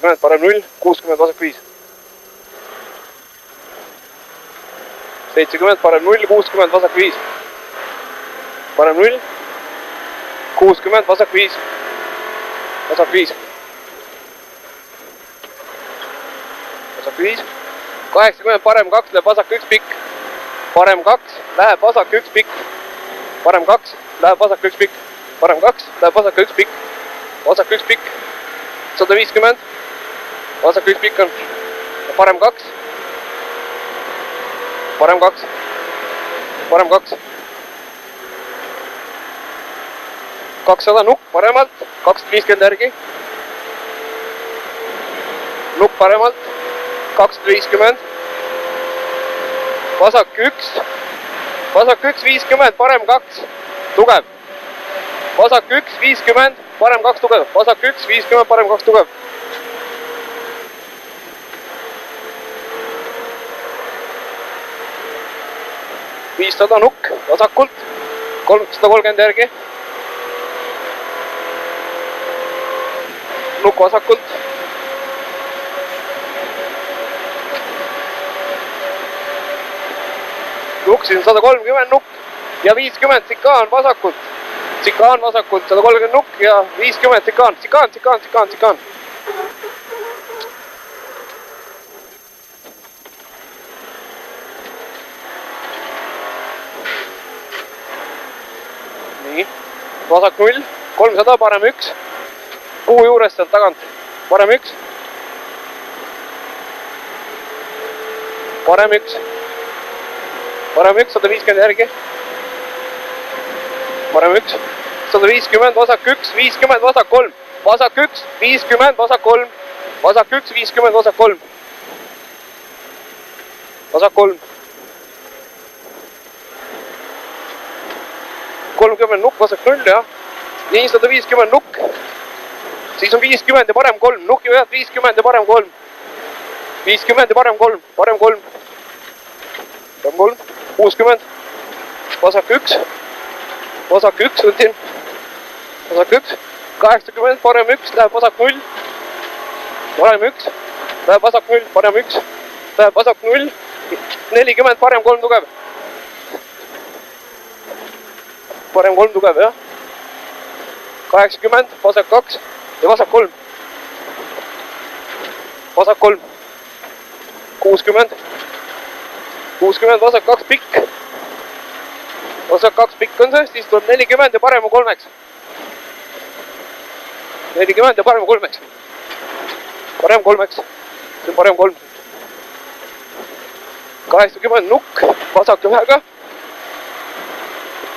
70, parem 0, 60, vasak 5. 70, parem 0, 60, vasak 5. Parem 0, 60, vasak 5. Vasak 5. Vasak 5. 80, parem 2, läheb vasak 1 pikk. Parem 2, läheb vasak 1 pikk. Parem 2, läheb vasak 1 pikk. Parem 2, läheb vasak 1 pikk. Vasak 1 pikk. 150. Vasak 1 pikk on. Parem 2. Parem 2. Parem 2. 200 nukk paremalt. 250 järgi. Nukk paremalt. 250. Vasak 1. Vasak 1, 50, parem 2. Tugev. Vasak 1, 50, parem 2 tugev. Vasak 1, 50, parem 2 tugev. $500 nukk vasakult. 330 järgi. Nukk vasakult. Nukk siin 130 nukk ja 50 sikaan vasakult. Sikaan vasakult 130 nukk ja 50 sikaan. Sikaan. Nii. Vasak 0, 300, parem 1. Puu juurest sealt tagant. Parem 1. Parem 1. Parem 1, 150 järgi. Parem 1. 150, vasak 1, 50, vasak 3. Vasak 1, 50, vasak 3. Vasak 1, 50, vasak 3. Vasak 3. 30 nukk, vasak 0, jah. Nii, 150 nukk. Siis on 50 ja parem 3. Nuki vead 50 ja parem 3. 50 ja parem 3. Parem 3. Parem 3. 60. Vasak 1. Vasak 1 on siin. Vasak 1. 80, parem 1, läheb vasak 0. Parem 1. Läheb vasak 0, parem 1. Läheb vasak 0. 40, parem 3 tugev. Parem 3 tugev, jah. 80, vasak 2 ja vasak 3. Vasak 3. 60. 60, vasak 2 pikk. Vasak 2 pikk on see, siis tuleb 40 ja parem 3. 40 ja parem 3. Parem 3. See on parem 3. 80 nukk, vasak 1.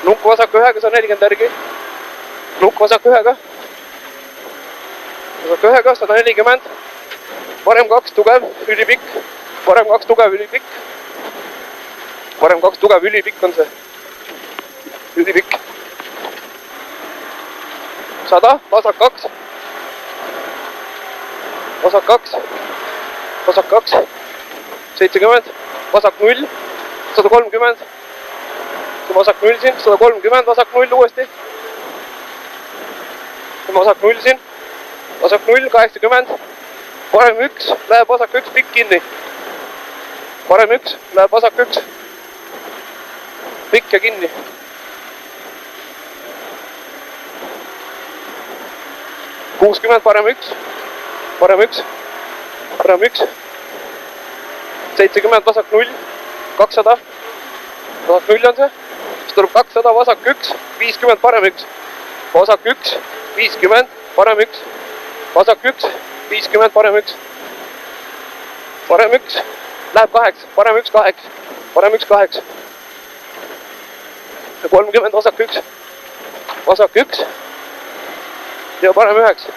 Nukk vasak 1, 140 järgi. Nukk vasak 1. Vasak 1, 140. Parem 2 tugev, ülipikk. Parem 2 tugev, ülipikk. Parem 2 tugev, ülipikk on see. Ülipikk. 100, vasak 2. Vasak 2. Vasak 2. 70, vasak 0. 130. Vasak 0 siin, 130, vasak 0 uuesti. Vasak 0 siin. Vasak 0, 80. Parem 1, läheb vasak 1 pikk kinni. Parem 1, läheb vasak 1. Pikk ja kinni. $60, parem 1. Parem 1. Parem 1. 70, vasak 0. 200. Vasak 0 on see. Siis tuleb 200, vasak 1. 50, parem 1. Vasak 1. 50, parem 1. Vasak 1. 50, parem 1. Parem 1. Läheb 8. Parem 1, 8. Parem 1, 8. 30, vasak 1. Vasak 1. Ja parem 9.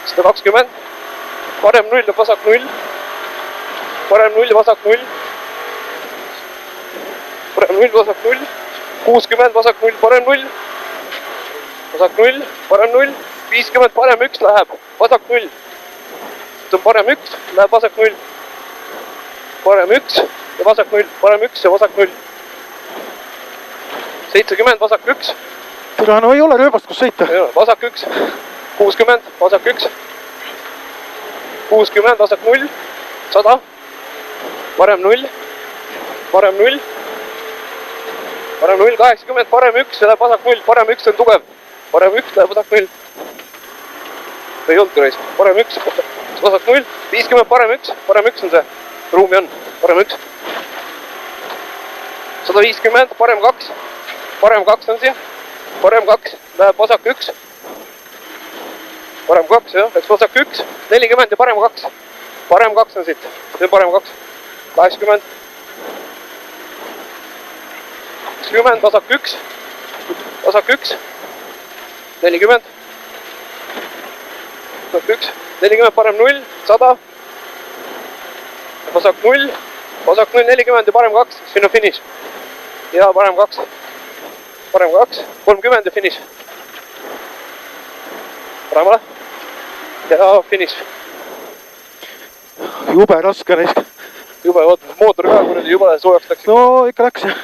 120. Parem 0 ja vasak 0. Parem 0 ja vasak 0. Parem 0, vasak 0. 60, vasak 0, parem 0. Vasak 0, parem 0. 50, parem 1 läheb. Vasak 0. See on parem 1, läheb vasak 0. Parem 1 ja vasak 0. Parem 1 ja vasak 0. 70, vasak 1. Tule, no ei ole rööbast, kus sõita. Vasak 1. 60, vasak 1. 60, vasak 0, 100, parem 0, parem 0, parem 0, 80, parem 1, läheb vasak 0, parem 1 on tugev, parem 1 läheb vasak 0. Ei olnud reis, parem 1, vasak 0, 50, parem 1 on see, ruumi on, parem 1. 150, parem 2 on siia, parem 2, läheb vasak 1. Parem 2, jah, läks vasak 1, 40 ja parem 2. Parem 2 on siit, see on parem 2. 80. 10, vasak 1. Vasak 1. 40. Vasak 1. 40, parem 0, 100. Vasak 0. Vasak 0, 40 ja parem 2. Siin on finiš. Ja parem 2. Parem 2. 30 ja finiš. Paremale. Ja finiš. Jube raske raisk. Jube, mootor ka kuradi jube soojaks läks. No ikka läks jah.